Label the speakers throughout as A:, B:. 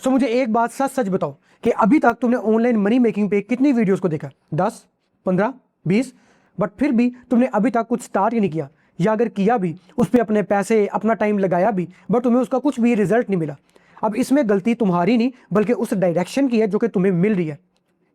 A: सो मुझे एक बात सच सच बताओ कि अभी तक तुमने ऑनलाइन मनी मेकिंग पे कितनी वीडियोस को देखा? 10, 15, 20? बट फिर भी तुमने अभी तक कुछ स्टार्ट ही नहीं किया, या अगर किया भी उस पर अपने पैसे अपना टाइम लगाया भी, बट तुम्हें उसका कुछ भी रिजल्ट नहीं मिला। अब इसमें गलती तुम्हारी नहीं बल्कि उस डायरेक्शन की है जो कि तुम्हें मिल रही है।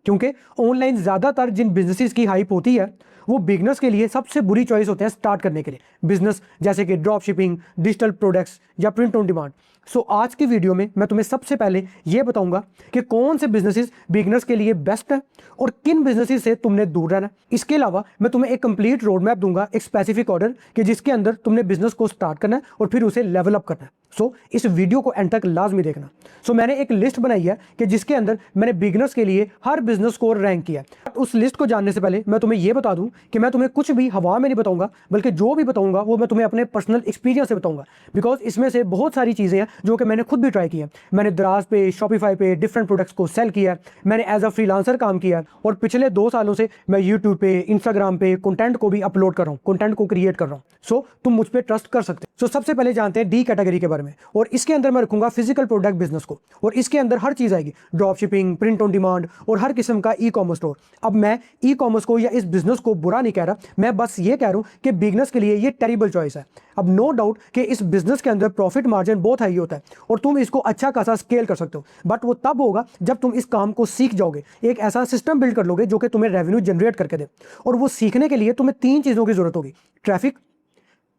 A: क्योंकि ऑनलाइन ज़्यादातर जिन बिजनेसेस की हाइप होती है वो बिगनर्स के लिए सबसे बुरी चॉइस होते हैं स्टार्ट करने के लिए बिजनेस, जैसे कि ड्रॉप शिपिंग, डिजिटल प्रोडक्ट्स या प्रिंट ऑन डिमांड। सो आज की वीडियो में मैं तुम्हें सबसे पहले ये बताऊंगा कि कौन से बिजनेसेस बिगनर्स के लिए बेस्ट है और किन बिजनेसेस से तुमने दूर रहना है। इसके अलावा मैं तुम्हें एक कंप्लीट रोड मैप दूंगा, एक स्पेसिफिक ऑर्डर कि जिसके अंदर तुमने बिजनेस को स्टार्ट करना है और फिर उसे लेवल अप करना है। सो इस वीडियो को एंड तक लाजमी देखना। मैंने एक लिस्ट बनाई है कि जिसके अंदर मैंने बिगनर्स के लिए हर बिजनेस को रैंक किया है। उस लिस्ट को जानने से पहले मैं तुम्हें यह बता दूं कि मैं तुम्हें कुछ भी हवा में नहीं बताऊंगा, बल्कि जो भी बताऊंगा वो मैं तुम्हें अपने पर्सनल एक्सपीरियंस से बताऊंगा। बिकॉज इसमें से बहुत सारी चीज़ें हैं जो कि मैंने खुद भी ट्राई की है। मैंने दराज पे, शॉपिफाई पे डिफरेंट प्रोडक्ट्स को सेल किया है। मैंने एज अ फ्रीलांसर काम किया है और पिछले 2 सालों से मैं यूट्यूब पे, इंस्टाग्राम पे कंटेंट को भी अपलोड कर रहा हूँ, कंटेंट को क्रिएट कर रहा हूँ। सो तुम मुझ पर ट्रस्ट कर सकते हो। सबसे पहले जानते हैं डी कैटेगरी के बारे में, और इसके अंदर मैं रखूंगा फिजिकल प्रोडक्ट बिजनेस को, और इसके अंदर हर चीज आएगी, drop shipping, print on demand और हर किस्म का ई कॉमर्स स्टोर। अब मैं ई कॉमर्स को या इस बिजनेस को बुरा नहीं कह रहा, मैं बस ये कह रहा हूं कि बिगनर्स के लिए ये टेरिबल चॉइस है। अब नो डाउट कि इस बिजनेस के अंदर प्रॉफिट मार्जिन बहुत हाई होता है और तुम इसको अच्छा खासा स्केल कर सकते हो, बट वो तब होगा जब तुम इस काम को सीख जाओगे, एक ऐसा सिस्टम बिल्ड कर लोगे जो कि तुम्हें रेवेन्यू जनरेट करके दे। और वो सीखने के लिए तुम्हें 3 चीजों की जरूरत होगी: ट्रैफिक,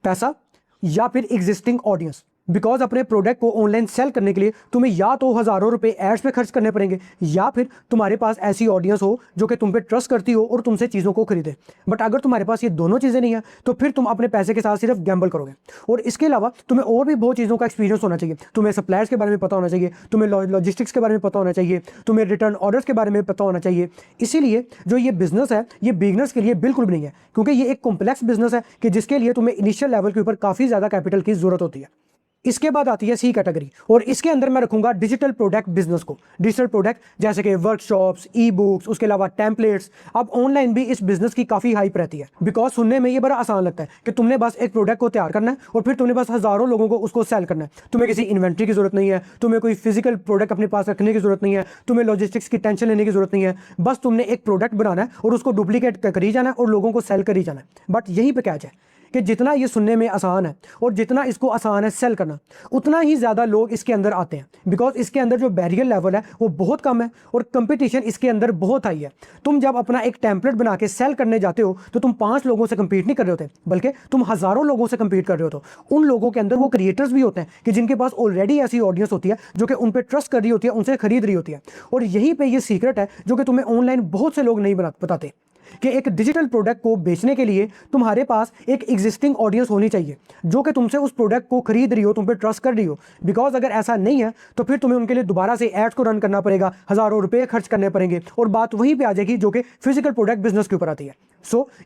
A: पैसा या फिर एग्जिस्टिंग ऑडियंस। बिकॉज अपने प्रोडक्ट को ऑनलाइन सेल करने के लिए तुम्हें या तो हज़ारों रुपए एड्स पे खर्च करने पड़ेंगे, या फिर तुम्हारे पास ऐसी ऑडियंस हो जो कि तुम पे ट्रस्ट करती हो और तुमसे चीज़ों को खरीदे। बट अगर तुम्हारे पास ये दोनों चीज़ें नहीं है तो फिर तुम अपने पैसे के साथ सिर्फ गैम्बल करोगे। और इसके अलावा तुम्हें और भी बहुत चीज़ों का एक्सपीरियंस होना चाहिए। तुम्हें सप्लायर्स के बारे में पता होना चाहिए, तुम्हें लॉजिस्टिक्स के बारे में पता होना चाहिए, तुम्हें रिटर्न ऑर्डर्स के बारे में पता होना चाहिए। इसीलिए जो ये बिजनेस है ये बिगनर्स के लिए बिल्कुल भी नहीं है, क्योंकि ये एक कॉम्प्लेक्स बिजनेस है कि जिसके लिए तुम्हें इनिशियल लेवल के ऊपर काफ़ी ज़्यादा कैपिटल की जरूरत होती है। इसके बाद आती है सी कैटेगरी, और इसके अंदर मैं रखूंगा डिजिटल प्रोडक्ट बिजनेस को। डिजिटल प्रोडक्ट जैसे कि वर्कशॉप्स, ई बुक्स, उसके अलावा टेम्पलेट्स। अब ऑनलाइन भी इस बिजनेस की काफ़ी हाइप रहती है, बिकॉज सुनने में ये बड़ा आसान लगता है कि तुमने बस एक प्रोडक्ट को तैयार करना है और फिर तुमने बस हज़ारों लोगों को उसको सेल करना है। तुम्हें किसी इन्वेंट्री की जरूरत नहीं है, तुम्हें कोई फिजिकल प्रोडक्ट अपने पास रखने की जरूरत नहीं है, तुम्हें लॉजिस्टिक्स की टेंशन लेने की जरूरत नहीं है। बस तुमने एक प्रोडक्ट बनाना है और उसको डुप्लीकेट करी जाना है और लोगों को सेल करी जाना है। बट यहीं पर क्या है कि जितना ये सुनने में आसान है और जितना इसको आसान है सेल करना, उतना ही ज़्यादा लोग इसके अंदर आते हैं। बिकॉज इसके अंदर जो बैरियर लेवल है वो बहुत कम है और कंपटीशन इसके अंदर बहुत हाई है। तुम जब अपना एक टेम्पलेट बना के सेल करने जाते हो तो तुम 5 लोगों से कंपीट नहीं कर रहे होते, बल्कि तुम हज़ारों लोगों से कंपीट कर रहे हो। तो उन लोगों के अंदर वो क्रिएटर्स भी होते हैं कि जिनके पास ऑलरेडी ऐसी ऑडियंस होती है जो कि उन पर ट्रस्ट कर रही होती है, उनसे खरीद रही होती है। और यहीं पर ये सीक्रेट है जो कि तुम्हें ऑनलाइन बहुत से लोग नहीं बताते, कि एक डिजिटल प्रोडक्ट को बेचने के लिए तुम्हारे पास एक एग्जिस्टिंग ऑडियंस होनी चाहिए जो कि तुमसे उस प्रोडक्ट को खरीद रही हो, तुम पे ट्रस्ट कर रही हो। बिकॉज अगर ऐसा नहीं है तो फिर तुम्हें उनके लिए दोबारा से एड्स को रन करना पड़ेगा, हज़ारों रुपए खर्च करने पड़ेंगे, और बात वहीं पे आ जाएगी जो कि फिजिकल प्रोडक्ट बिजनेस के ऊपर आती है।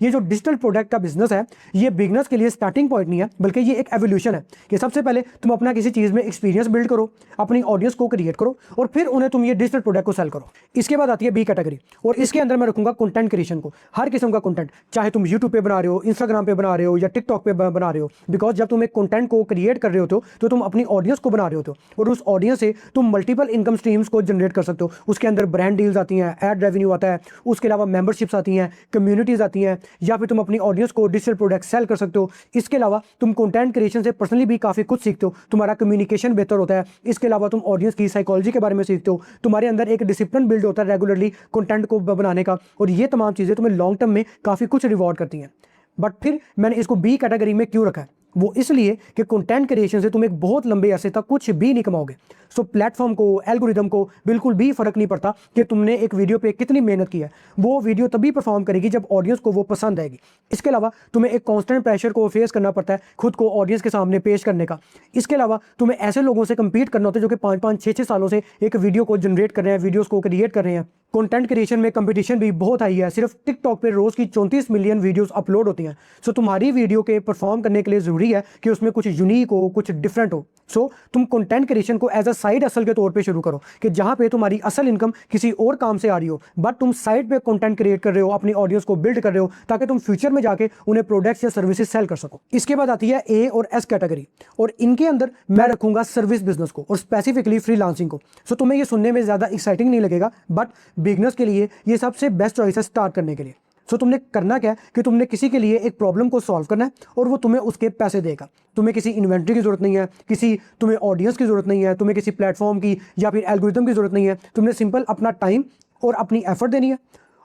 A: ये जो डिजिटल प्रोडक्ट का बिजनेस है ये बिगनर्स के लिए स्टार्टिंग पॉइंट नहीं है, बल्कि ये एक एवोल्यूशन है कि सबसे पहले तुम अपना किसी चीज़ में एक्सपीरियंस बिल्ड करो, अपनी ऑडियंस को क्रिएट करो और फिर उन्हें तुम ये डिजिटल प्रोडक्ट को सेल करो। इसके बाद आती है बी कैटेगरी, और इसके अंदर मैं रखूंगा कंटेंट क्रिएशन को। हर किस्म का कंटेंट, चाहे तुम यूट्यूब पे बना रहे हो, इंस्टाग्राम पे बना रहे हो या टिकटॉक पे बना रहे हो। बिकॉज जब तुम एक कंटेंट को क्रिएट कर रहे होते हो तो तुम अपनी ऑडियंस को बना रहे होते हो और उस ऑडियंस से तुम मल्टीपल इनकम स्ट्रीम्स को जनरेट कर सकते हो। उसके अंदर ब्रांड डील्स आती हैं, एड रेवेन्यू आता है, उसके अलावा मेंबरशिप्स आती हैं, कम्युनिटीज़ आती हैं, या फिर तुम अपनी ऑडियंस को डिजिटल प्रोडक्ट सेल कर सकते हो। इसके अलावा तुम कंटेंट क्रिएशन से पर्सनली भी काफ़ी कुछ सीखते हो, तुम्हारा कम्युनिकेशन बेहतर होता है। इसके अलावा तुम ऑडियंस की साइकोलॉजी के बारे में सीखते हो, तुम्हारे अंदर एक डिसिप्लिन बिल्ड होता है रेगुलरली कंटेंट को बनाने का, और ये तमाम चीज़ें तुम्हें लॉन्ग टर्म में काफ़ी कुछ रिवॉर्ड करती हैं। बट फिर मैंने इसको बी कैटेगरी में क्यों रखा है? वो इसलिए कि कंटेंट क्रिएशन से तुम एक बहुत लंबे अरसे तक कुछ भी नहीं कमाओगे। प्लेटफॉर्म को, एल्गोरिदम को बिल्कुल भी फर्क नहीं पड़ता कि तुमने एक वीडियो पे कितनी मेहनत की है। वो वीडियो तभी परफॉर्म करेगी जब ऑडियंस को वो पसंद आएगी। इसके अलावा तुम्हें एक कांस्टेंट प्रेशर को फेस करना पड़ता है खुद को ऑडियंस के सामने पेश करने का। इसके अलावा तुम्हें ऐसे लोगों से कंपीट करना होता है जो कि 5-5, 6-6 सालों से एक वीडियो को जनरेट कर रहे हैं, वीडियोज़ को क्रिएट कर रहे हैं। कंटेंट क्रिएशन में कंपटीशन भी बहुत हाई है। सिर्फ टिकटॉक पे रोज़ की 34 मिलियन वीडियोस अपलोड होती हैं। सो तुम्हारी वीडियो के परफॉर्म करने के लिए ज़रूरी है कि उसमें कुछ यूनिक हो, कुछ डिफरेंट हो। सो तुम कंटेंट क्रिएशन को एज अ साइड असल के तौर पे शुरू करो कि जहाँ पे तुम्हारी असल इनकम किसी और काम से आ रही हो, बट तुम साइड पे कंटेंट क्रिएट कर रहे हो, अपनी ऑडियंस को बिल्ड कर रहे हो, ताकि तुम फ्यूचर में जाके उन्हें प्रोडक्ट्स या सर्विसेज सेल कर सको। इसके बाद आती है ए और एस कैटेगरी, और इनके अंदर मैं रखूंगा सर्विस बिजनेस को और स्पेसिफिकली फ्रीलांसिंग को। सो तुम्हें ये सुनने में ज़्यादा एक्साइटिंग नहीं लगेगा, बट बिगनर्स के लिए ये सबसे बेस्ट चॉइस है स्टार्ट करने के लिए। सो तुमने करना क्या है कि तुमने किसी के लिए एक प्रॉब्लम को सॉल्व करना है और वो तुम्हें उसके पैसे देगा। तुम्हें किसी इन्वेंट्री की जरूरत नहीं है, तुम्हें ऑडियंस की जरूरत नहीं है, तुम्हें किसी प्लेटफॉर्म की या फिर एल्गोरिथम की जरूरत नहीं है। तुमने सिंपल अपना टाइम और अपनी एफर्ट देनी है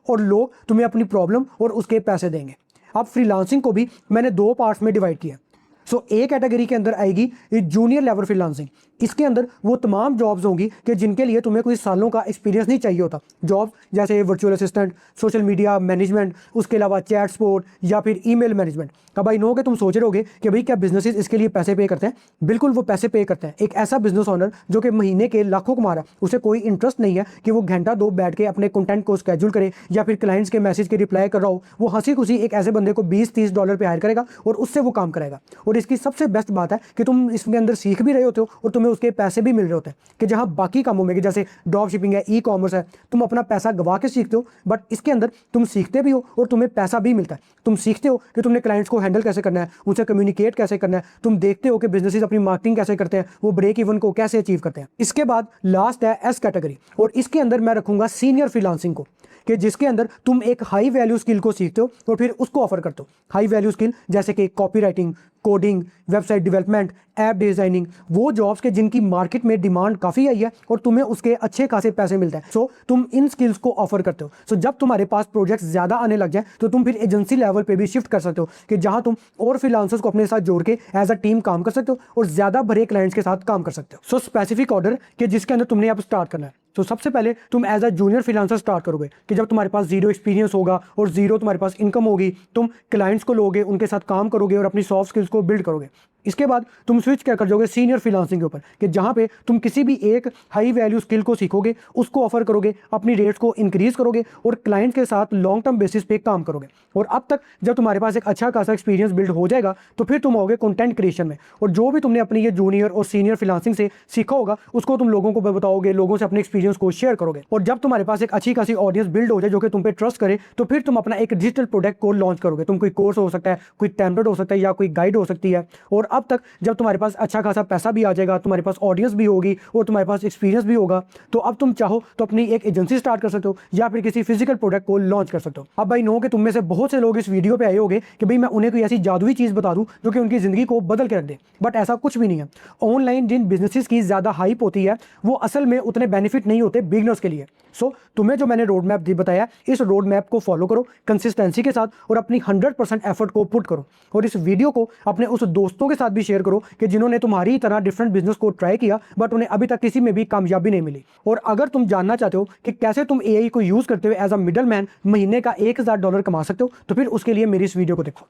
A: और लोग तुम्हें अपनी प्रॉब्लम और उसके पैसे देंगे। अब फ्रीलांसिंग को भी मैंने 2 पार्ट्स में डिवाइड किया। सो ए कैटेगरी के अंदर आएगी जूनियर लेवल फ्रीलांसिंग। इसके अंदर वो तमाम जॉब्स होंगी कि जिनके लिए तुम्हें कोई सालों का एक्सपीरियंस नहीं चाहिए होता। जॉब जैसे virtual assistant, social media management, उसके अलावा चैट सपोर्ट या फिर ईमेल मैनेजमेंट। अब आई नो कि तुम सोच रहे होगे कि भाई क्या बिजनेसेस इसके लिए पैसे पे करते हैं? बिल्कुल वो पैसे पे करते हैं। एक ऐसा बिजनेस ओनर जो कि महीने के लाखों कमा रहा है, उसे कोई इंटरेस्ट नहीं है कि वो घंटा 2 बैठ के अपने कंटेंट को स्केड्यूल करे या फिर क्लाइंट्स के मैसेज के रिप्लाई कर रहा हो। वो हंसी खुशी एक ऐसे बंदे को $20-30 पे हायर करेगा और उससे वो काम करेगा। और इसकी सबसे बेस्ट बात है कि तुम इसके अंदर सीख भी रहे होते हो और तुम्हें उसके पैसे भी मिल रहे होते हैं। कि जहां बाकी कामों में जैसे ड्रॉप शिपिंग है, ई कॉमर्स है, तुम अपना पैसा गवा के सीखते हो, बट इसके अंदर तुम सीखते भी हो और तुम्हें पैसा भी मिलता है। तुम सीखते हो कि तुमने क्लाइंट्स को हैंडल कैसे करना है, उनसे कम्युनिकेट कैसे करना है। तुम देखते हो कि बिजनेसेस अपनी मार्केटिंग कैसे करते हैं, वो ब्रेक इवन को कैसे अचीव करते हैं। इसके बाद लास्ट है एस कैटेगरी, और इसके अंदर मैं रखूंगा सीनियर फ्रीलांसिंग को, कि जिसके अंदर तुम एक हाई वैल्यू स्किल को सीखते हो और फिर उसको ऑफर करते हो। हाई वैल्यू स्किल जैसे कि copy writing, coding, website development, app designing, वो जॉब्स के जिनकी मार्केट में डिमांड काफ़ी आई है और तुम्हें उसके अच्छे खासे पैसे मिलते हैं। सो तुम इन स्किल्स को ऑफर करते हो। सो जब तुम्हारे पास प्रोजेक्ट्स ज़्यादा आने लग जाए तो तुम फिर एजेंसी लेवल पे भी शिफ्ट कर सकते हो, कि जहां तुम और फ्रीलांसर्स को अपने साथ जोड़ के एज अ टीम काम कर सकते हो और ज़्यादा बड़े क्लाइंट्स के साथ काम कर सकते हो। सो स्पेसिफिक ऑर्डर कि जिसके अंदर तुमने अब स्टार्ट करना है। तो सबसे पहले तुम as a junior freelancer start करोगे, कि जब तुम्हारे पास जीरो एक्सपीरियंस होगा और जीरो तुम्हारे पास इनकम होगी, तुम क्लाइंट्स को लोगे, उनके साथ काम करोगे और अपनी सॉफ्ट स्किल्स को बिल्ड करोगे। इसके बाद तुम स्विच क्या कर जाओगे सीनियर फ्रीलांसिंग के ऊपर, कि जहां पे तुम किसी भी एक हाई वैल्यू स्किल को सीखोगे, उसको ऑफर करोगे, अपनी रेट्स को इंक्रीज करोगे और क्लाइंट के साथ लॉन्ग टर्म बेसिस पे काम करोगे। और अब तक जब तुम्हारे पास एक अच्छा खासा एक्सपीरियंस बिल्ड हो जाएगा तो फिर तुम आओगे कंटेंट क्रिएशन में, और जो भी तुमने अपनी ये जूनियर और सीनियर फ्रीलांसिंग से सीखा होगा उसको तुम लोगों को बताओगे, लोगों से अपने एक्सपीरियंस को शेयर करोगे। और जब तुम्हारे पास एक अच्छी खासी ऑडियंस बिल्ड हो जाए जो कि तुम पे ट्रस्ट करे, तो फिर तुम अपना एक डिजिटल प्रोडक्ट को लॉन्च करोगे। तुम कोई कोर्स हो सकता है, कोई टेम्पलेट हो सकता है या कोई गाइड हो सकती है। और अब तक जब तुम्हारे पास अच्छा खासा पैसा भी आ जाएगा, तुम्हारे पास ऑडियंस भी होगी और तुम्हारे पास एक्सपीरियंस भी होगा, तो अब तुम चाहो तो अपनी एक एजेंसी स्टार्ट कर सकते हो या फिर किसी फिजिकल प्रोडक्ट को लॉन्च कर सकते हो। अब भाई नो कि तुम में से बहुत से लोग इस वीडियो पे आए होंगे कि भाई मैं उन्हें कोई ऐसी जादुई चीज बता दूं जो कि उनकी जिंदगी को बदल के रख दे, बट ऐसा कुछ भी नहीं है। ऑनलाइन जिन बिजनेसेस की ज्यादा हाइप होती है वो असल में उतने बेनिफिट नहीं होते बिगनर्स के लिए। सो तुम्हें जो मैंने रोड मैप बताया, इस रोड मैप को फॉलो करो कंसिस्टेंसी के साथ और अपनी 100% एफर्ट को पुट करो। और इस वीडियो को अपने उस दोस्तों के साथ भी शेयर करो कि जिन्होंने तुम्हारी तरह डिफरेंट बिजनेस को ट्राई किया बट उन्हें अभी तक किसी में भी कामयाबी नहीं मिली। और अगर तुम जानना चाहते हो कि कैसे तुम एआई को यूज करते हुए एज अ मिडल मैन महीने का $1000 कमा सकते हो, तो फिर उसके लिए मेरी इस वीडियो को देखो।